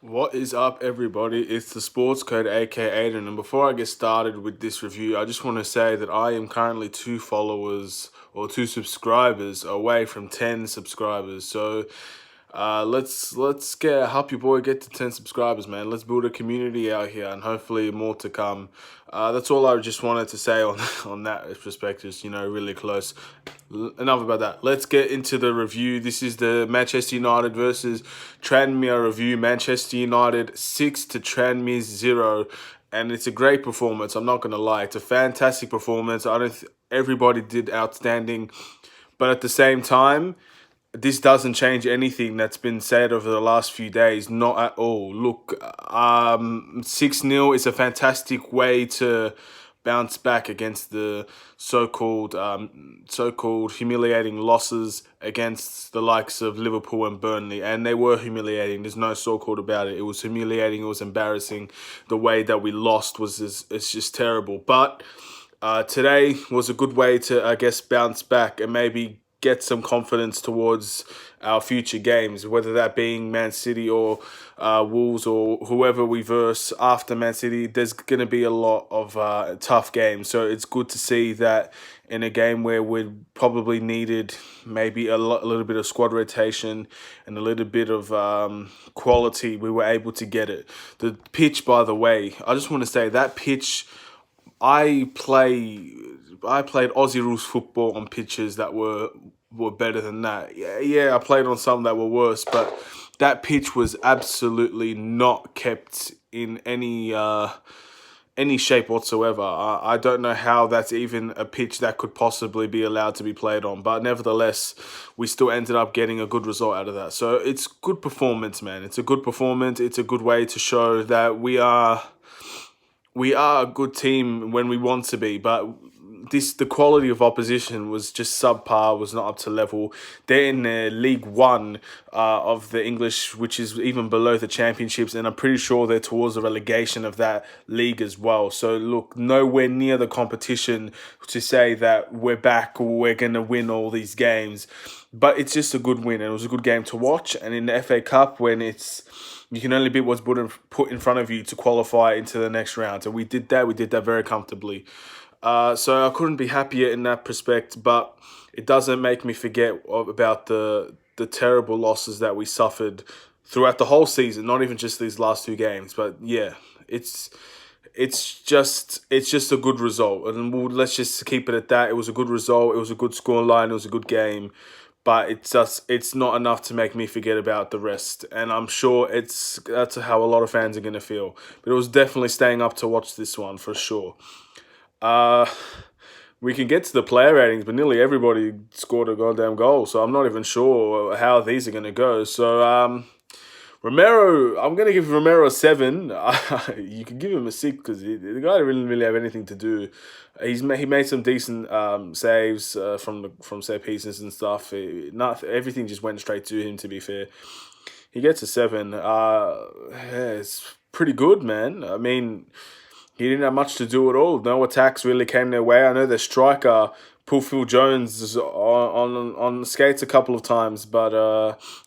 What is up, everybody? It's the Sports Code, aka Aiden. And before I get started with this review, I just want to say that I am currently 2 followers or 2 subscribers away from 10 subscribers. So let's help your boy get to 10 subscribers, man. Let's build a community out here, and hopefully more to come. That's all I just wanted to say on on that perspective. Really close. Enough about that. Let's get into the review. This is the Manchester United versus Tranmere review. Manchester United 6 to Tranmere 0, and it's a great performance. I'm not gonna lie, it's a fantastic performance. I don't. Everybody did outstanding, but at the same time, this doesn't change anything that's been said over the last few days. Not at all. Look, 6-0 is a fantastic way to bounce back against the so-called humiliating losses against the likes of Liverpool and Burnley, and they were humiliating. There's no so-called about it. It was humiliating. It was embarrassing. The way that we lost it's just terrible. But today was a good way to, I guess, bounce back and maybe get some confidence towards our future games, whether that being Man City or Wolves or whoever we verse after Man City. There's going to be a lot of tough games, so it's good to see that in a game where we probably needed maybe a little bit of squad rotation and a little bit of quality, we were able to get it. The pitch, by the way, I just want to say that pitch. I play I played Aussie rules football on pitches that were better than that. Yeah, I played on some that were worse, but that pitch was absolutely not kept in any shape whatsoever. I don't know how that's even a pitch that could possibly be allowed to be played on, but nevertheless, we still ended up getting a good result out of that. So it's good performance, man. It's a good performance. It's a good way to show that we are a good team when we want to be, but the quality of opposition was just subpar, was not up to level. They're in League One of the English, which is even below the championships, and I'm pretty sure they're towards the relegation of that league as well. So look, nowhere near the competition to say that we're back or we're gonna win all these games. But it's just a good win, and it was a good game to watch. And in the FA Cup, when you can only beat what's put in front of you to qualify into the next round. And we did that. We did that very comfortably. So I couldn't be happier in that respect, but it doesn't make me forget about the terrible losses that we suffered throughout the whole season, not even just these last 2 games. But yeah, it's just a good result, and let's just keep it at that. It was a good result. It was a good scoreline. It was a good game, but it's not enough to make me forget about the rest. And I'm sure that's how a lot of fans are gonna feel. But it was definitely staying up to watch this one for sure. Uh, we can get to the player ratings, but nearly everybody scored a goddamn goal, so I'm not even sure how these are gonna go. So Romero, I'm gonna give Romero a 7. You could give him a 6 because the guy didn't really have anything to do. He made some decent saves from set pieces and stuff. Not everything just went straight to him. To be fair, he gets a 7. Yeah, it's pretty good, man. I mean, he didn't have much to do at all. No attacks really came their way. I know the striker Phil Jones is on skates a couple of times, but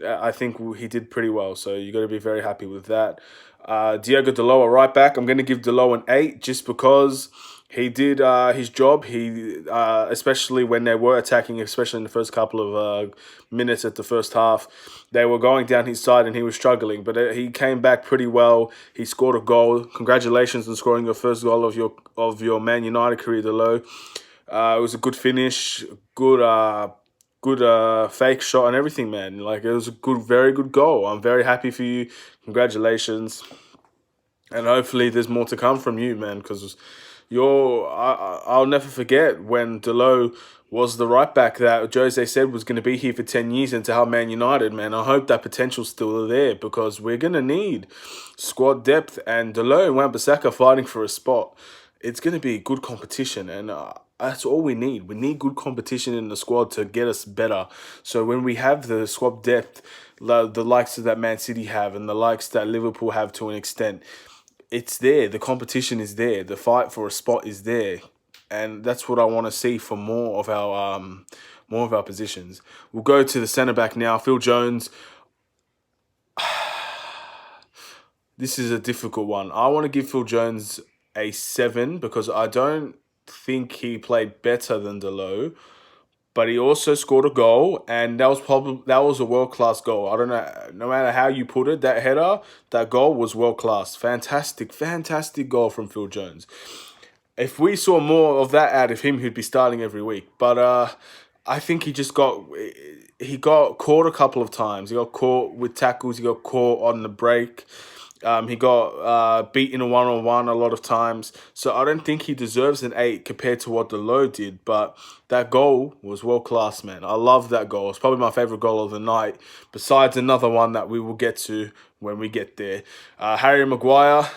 I think he did pretty well. So you got to be very happy with that. Diogo Dalot, a right back. I'm going to give Dalot an 8 just because he did his job. He especially when they were attacking, especially in the first couple of minutes at the first half, they were going down his side and he was struggling. But he came back pretty well. He scored a goal. Congratulations on scoring your first goal of your Man United career, Dalot. It was a good finish, good fake shot and everything, man. Like it was a very good goal. I'm very happy for you. Congratulations, and hopefully there's more to come from you, man. Because I'll never forget when Dalot was the right back that Jose said was going to be here for 10 years and to help Man United, man. I hope that potential's still there because we're going to need squad depth, and Dalot and Wan-Bissaka fighting for a spot. It's going to be good competition, and that's all we need. We need good competition in the squad to get us better. So when we have the squad depth, the likes of that Man City have and the likes that Liverpool have to an extent, it's there. The competition is there. The fight for a spot is there, and that's what I want to see for more of our positions. We'll go to the centre back now. Phil Jones. This is a difficult one. I want to give Phil Jones a 7 because I don't think he played better than Delo, but he also scored a goal, and that was a world class goal. I don't know, no matter how you put it, that header, that goal was world class. Fantastic, fantastic goal from Phil Jones. If we saw more of that out of him, he'd be starting every week. But I think he got caught a couple of times. He got caught with tackles. He got caught on the break. He got beat in a one-on-one a lot of times. So I don't think he deserves an 8 compared to what Delo did. But that goal was world-class, man. I love that goal. It's probably my favourite goal of the night, besides another one that we will get to when we get there. Harry Maguire.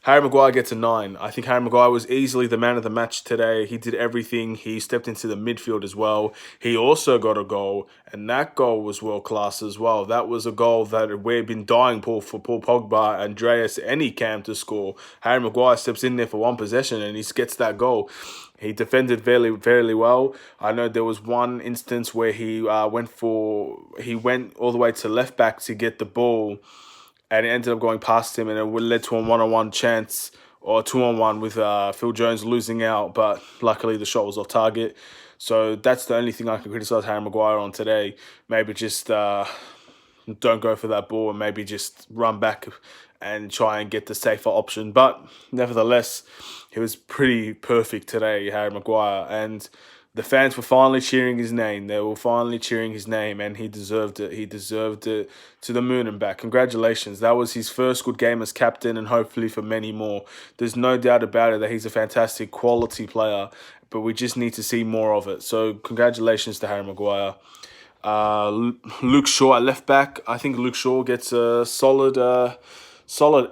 Harry Maguire gets a 9. I think Harry Maguire was easily the man of the match today. He did everything. He stepped into the midfield as well. He also got a goal, and that goal was world class as well. That was a goal that we've been dying for Paul Pogba, Andreas, any Cam to score. Harry Maguire steps in there for one possession and he gets that goal. He defended very well. I know there was one instance where he went all the way to left back to get the ball, and it ended up going past him, and it led to a one-on-one chance or a two-on-one with Phil Jones losing out, but luckily the shot was off target. So that's the only thing I can criticise Harry Maguire on today. Maybe just don't go for that ball and maybe just run back and try and get the safer option. But nevertheless, he was pretty perfect today, Harry Maguire, and the fans were finally cheering his name. They were finally cheering his name, and he deserved it. He deserved it to the moon and back. Congratulations. That was his first good game as captain, and hopefully for many more. There's no doubt about it that he's a fantastic quality player, but we just need to see more of it. So congratulations to Harry Maguire. Luke Shaw at left back. I think Luke Shaw gets a solid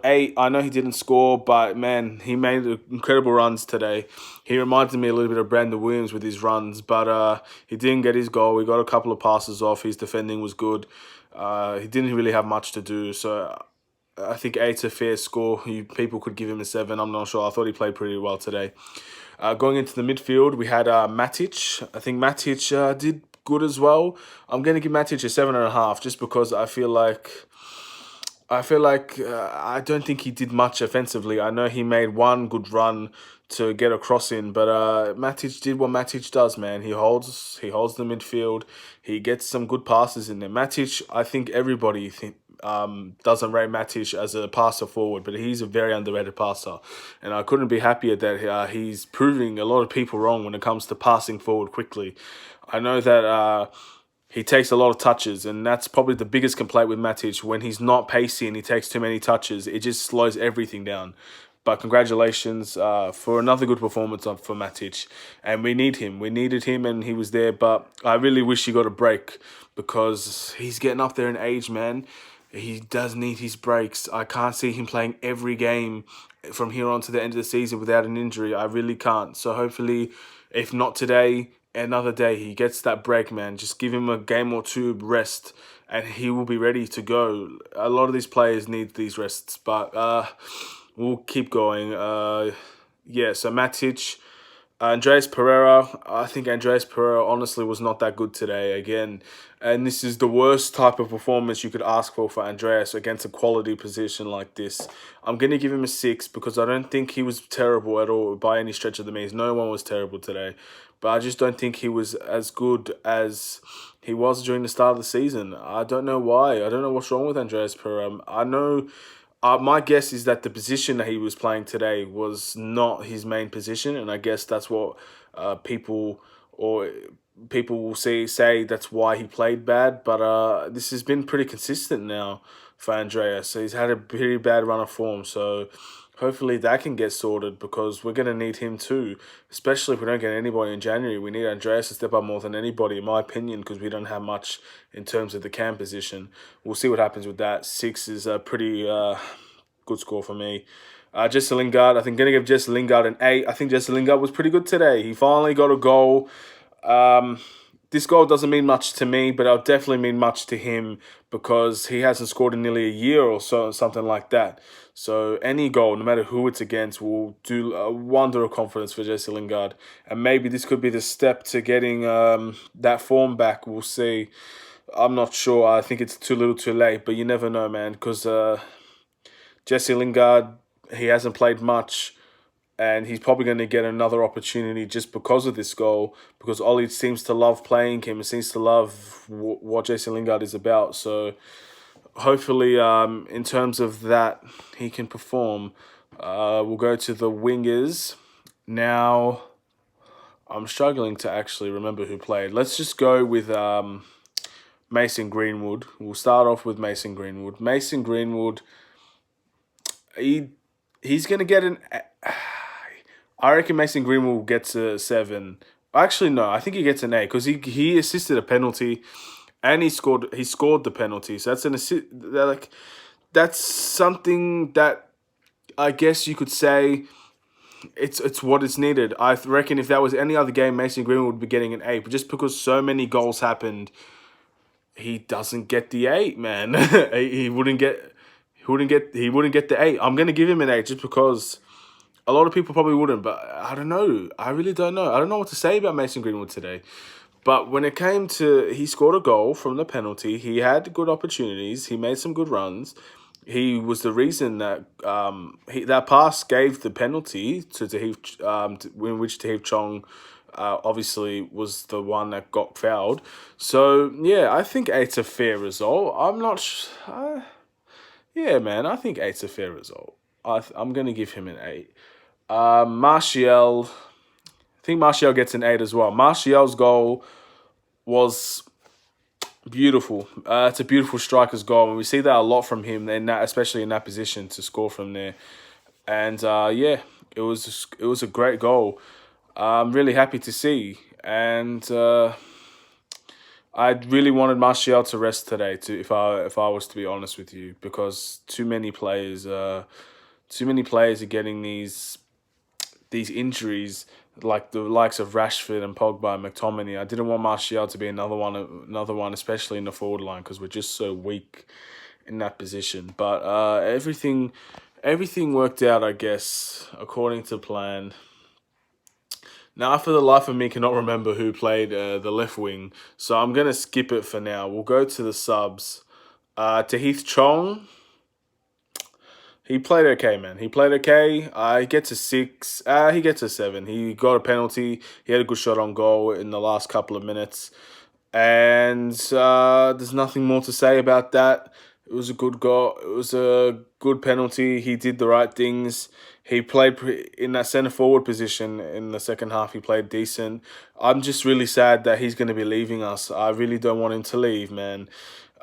8. I know he didn't score, but man, he made incredible runs today. He reminded me a little bit of Brandon Williams with his runs, but he didn't get his goal. He got a couple of passes off. His defending was good. He didn't really have much to do, so I think 8's a fair score. People could give him a 7. I'm not sure. I thought he played pretty well today. Going into the midfield, we had Matic. I think Matic did good as well. I'm going to give Matic a 7.5 just because I don't think he did much offensively. I know he made one good run to get a cross in, but Matic did what Matic does, man. He holds the midfield. He gets some good passes in there. Matic, I think everybody doesn't rate Matic as a passer forward, but he's a very underrated passer, and I couldn't be happier that he's proving a lot of people wrong when it comes to passing forward quickly. I know that he takes a lot of touches, and that's probably the biggest complaint with Matic. When he's not pacey and he takes too many touches, it just slows everything down. But congratulations for another good performance for Matic. And we need him. We needed him, and he was there. But I really wish he got a break because he's getting up there in age, man. He does need his breaks. I can't see him playing every game from here on to the end of the season without an injury. I really can't. So hopefully, if not today, another day, he gets that break, man. Just give him a game or two rest, and he will be ready to go. A lot of these players need these rests, but we'll keep going. So Matic. Andreas Pereira, I think Andreas Pereira honestly was not that good today again. And this is the worst type of performance you could ask for Andreas against a quality position like this. I'm going to give him a 6 because I don't think he was terrible at all by any stretch of the means. No one was terrible today. But I just don't think he was as good as he was during the start of the season. I don't know why. I don't know what's wrong with Andreas Pereira. I know... my guess is that the position that he was playing today was not his main position, and I guess that's what people will say that's why he played bad. But this has been pretty consistent now for Andreas. So he's had a pretty bad run of form, so hopefully that can get sorted because we're going to need him too, especially if we don't get anybody in January. We need Andreas to step up more than anybody, in my opinion, because we don't have much in terms of the cam position. We'll see what happens with that. 6 is a pretty good score for me. Jesse Lingard, I think going to give Jesse Lingard an 8. I think Jesse Lingard was pretty good today. He finally got a goal. This goal doesn't mean much to me, but it'll definitely mean much to him because he hasn't scored in nearly a year or so, something like that. So any goal, no matter who it's against, will do a wonder of confidence for Jesse Lingard. And maybe this could be the step to getting that form back. We'll see. I'm not sure. I think it's too little too late, but you never know, man, because Jesse Lingard, he hasn't played much, and he's probably going to get another opportunity just because of this goal. Because Ollie seems to love playing him and seems to love what Jesse Lingard is about. So hopefully, in terms of that, he can perform. We'll go to the wingers now. I'm struggling to actually remember who played. Let's just go with Mason Greenwood. We'll start off with Mason Greenwood. Mason Greenwood, he he's gonna get an. I reckon Mason Greenwood gets a 7. Actually, no, I think he gets an 8 because he assisted a penalty, and he scored the penalty. So that's an assist. That's something that I guess you could say it's what is needed. I reckon if that was any other game, Mason Greenwood would be getting an 8. But just because so many goals happened, he doesn't get the 8, man. he wouldn't get. He wouldn't get the 8. I'm gonna give him an 8 just because a lot of people probably wouldn't, but I don't know. I really don't know. I don't know what to say about Mason Greenwood today. But when it came to, he scored a goal from the penalty. He had good opportunities. He made some good runs. He was the reason that that pass gave the penalty to Tahith, in which Tahith Chong obviously was the one that got fouled. So yeah, I think eight's a fair result. I'm not. Yeah, man, I think eight's a fair result. I'm gonna give him an 8. Martial, I think Martial gets an 8 as well. Martial's goal was beautiful. It's a beautiful striker's goal, and we see that a lot from him, in that, especially in that position to score from there. And yeah, it was a great goal. I'm really happy to see, and I really wanted Martial to rest today. To if I was to be honest with you, because too many players are getting these injuries, like the likes of Rashford and Pogba and McTominay. I didn't want Martial to be another one, especially in the forward line, because we're just so weak in that position. But everything worked out, I guess, according to plan. Now, for the life of me, cannot remember who played the left wing, so I'm gonna skip it for now. We'll go to the subs. Tahith Chong, he played okay, man. He played okay. He gets a 6. He gets a 7. He got a penalty. He had a good shot on goal in the last couple of minutes. And there's nothing more to say about that. It was a good goal. It was a good penalty. He did the right things. He played in that centre forward position in the second half. He played decent. I'm just really sad that he's going to be leaving us. I really don't want him to leave, man.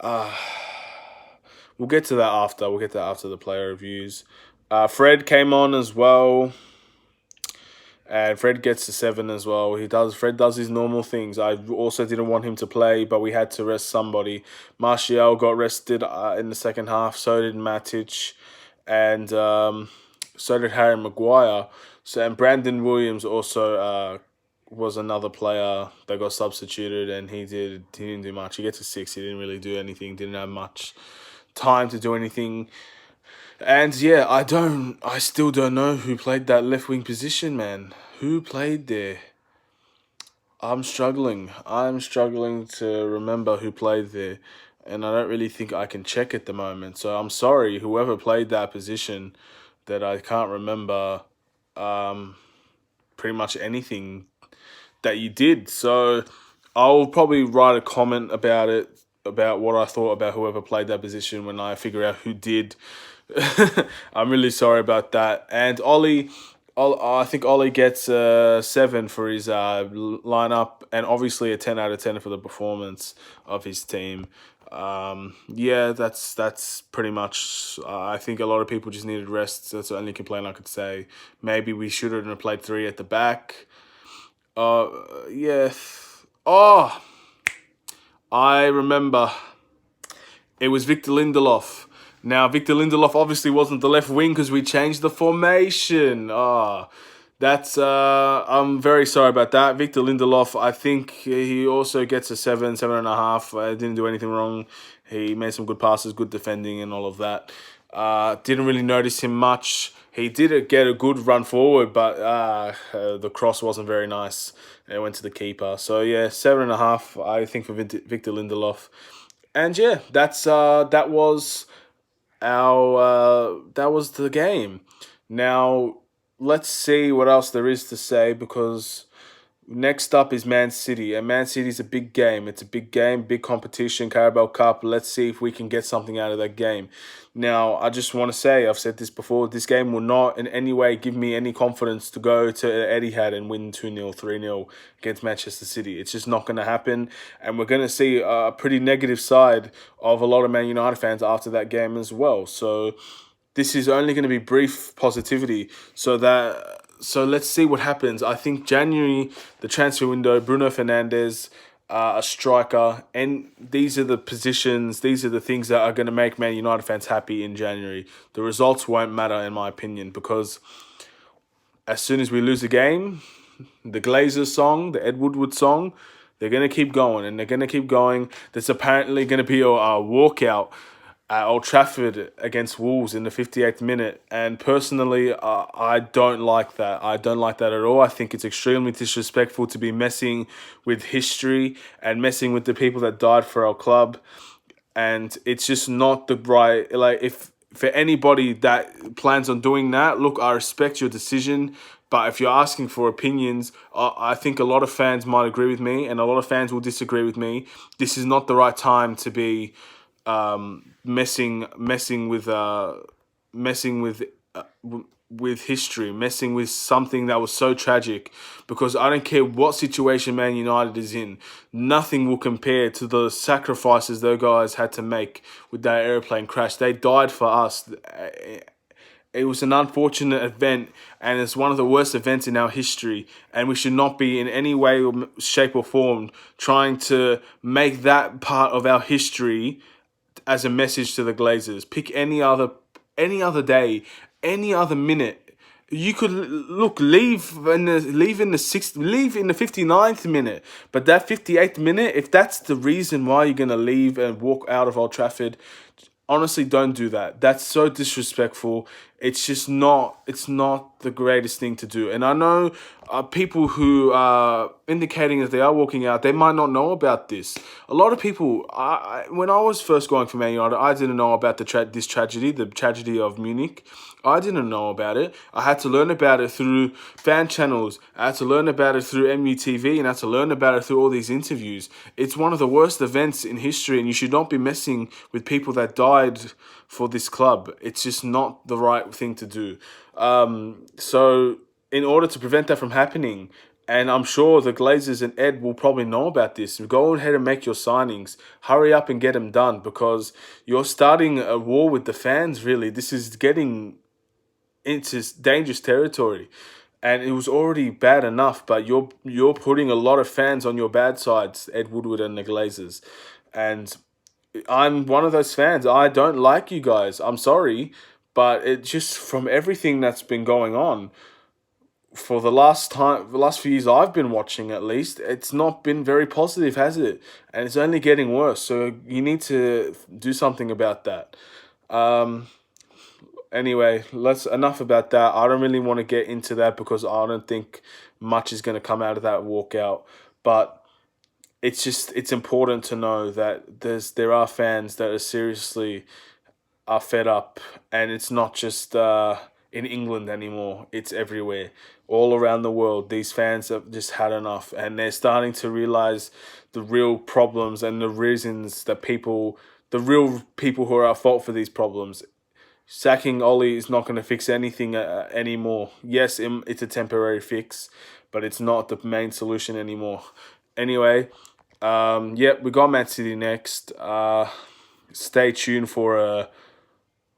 We'll get to that after. We'll get to that after the player reviews. Fred came on as well, and Fred gets a 7 as well. Fred does his normal things. I also didn't want him to play, but we had to rest somebody. Martial got rested in the second half. So did Matic, and so did Harry Maguire. And Brandon Williams also was another player that got substituted, and he didn't do much. He gets a 6. He didn't really do anything. Didn't have much time to do anything. And yeah, I still don't know who played that left wing position, man. Who played there? I'm struggling. I'm struggling to remember who played there, and I don't really think I can check at the moment. So I'm sorry, whoever played that position, that I can't remember pretty much anything that you did. So I'll probably write a comment about it, about what I thought about whoever played that position when I figure out who did. I'm really sorry about that. And I think Ollie gets a 7 for his lineup, and obviously a 10 out of 10 for the performance of his team. Yeah, that's pretty much. I think a lot of people just needed rest. That's the only complaint I could say. Maybe we should have played 3 at the back. Yeah. Oh, I remember. It was Victor Lindelof. Now, Victor Lindelof obviously wasn't the left wing because we changed the formation. That's I'm very sorry about that. Victor Lindelof, I think he also gets a 7, 7.5. Didn't do anything wrong. He made some good passes, good defending, and all of that. Didn't really notice him much. He did get a good run forward, but the cross wasn't very nice. It went to the keeper. So yeah, 7.5. I think for Victor Lindelof. And yeah, that was that was the game. Now let's see what else there is to say, because next up is Man City, and Man City's a big game. It's a big game, big competition, Carabao Cup. Let's see if we can get something out of that game. Now, I just want to say, I've said this before, this game will not in any way give me any confidence to go to Etihad and win 2-0, 3-0 against Manchester City. It's just not going to happen, and we're going to see a pretty negative side of a lot of Man United fans after that game as well. So this is only going to be brief positivity. So let's see what happens. I think January, the transfer window, Bruno Fernandes, a striker, and these are the positions, these are the things that are going to make Man United fans happy in January. The results won't matter, in my opinion, because as soon as we lose a game, the Glazers song, the Ed Woodward song, they're going to keep going, and they're going to keep going. There's apparently going to be a walkout at Old Trafford against Wolves in the 58th minute. And personally, I don't like that. I don't like that at all. I think it's extremely disrespectful to be messing with history and messing with the people that died for our club. And it's just not the right, like, if for anybody that plans on doing that, look, I respect your decision, but if you're asking for opinions, I think a lot of fans might agree with me, and a lot of fans will disagree with me. This is not the right time to be messing with history, messing with something that was so tragic, because I don't care what situation Man United is in, nothing will compare to the sacrifices those guys had to make with that airplane crash. They died for us. It was an unfortunate event, and it's one of the worst events in our history, and we should not be in any way, shape or form trying to make that part of our history as a message to the Glazers. Pick any other day, any other minute. You could leave in the 59th minute, but that 58th minute, if that's the reason why you're gonna leave and walk out of Old Trafford, honestly, don't do that. That's so disrespectful. It's just not. It's not the greatest thing to do. And I know people who are indicating that they are walking out, they might not know about this. A lot of people. When I was first going for Man United, I didn't know about this tragedy, the tragedy of Munich. I didn't know about it. I had to learn about it through fan channels. I had to learn about it through MUTV, and I had to learn about it through all these interviews. It's one of the worst events in history, and you should not be messing with people that died for this club. It's just not the right thing to do. So in order to prevent that from happening, and I'm sure the Glazers and Ed will probably know about this, go ahead and make your signings. Hurry up and get them done, because you're starting a war with the fans, really. This is getting into dangerous territory, and it was already bad enough, but you're putting a lot of fans on your bad sides, Ed Woodward and the Glazers. And I'm one of those fans. I don't like you guys. I'm sorry, but it just, from everything that's been going on for the last few years I've been watching, at least, it's not been very positive, has it? And it's only getting worse. So you need to do something about that. Anyway, enough about that. I don't really want to get into that, because I don't think much is going to come out of that walkout. But it's important to know that there are fans that are fed up, and it's not just in England anymore. It's everywhere, all around the world. These fans have just had enough, and they're starting to realize the real problems and the reasons that the real people who are at fault for these problems. Sacking Ollie is not going to fix anything anymore. Yes, it's a temporary fix, but it's not the main solution anymore. Anyway, we got Man City next. Stay tuned for a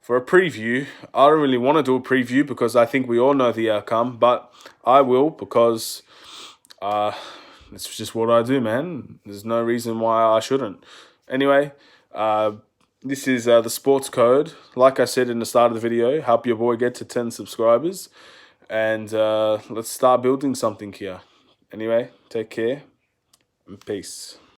preview. I don't really want to do a preview, because I think we all know the outcome, but I will, because it's just what I do, man. There's no reason why I shouldn't. Anyway, this is the Sports Code. Like I said in the start of the video, help your boy get to 10 subscribers. And let's start building something here. Anyway, take care and peace.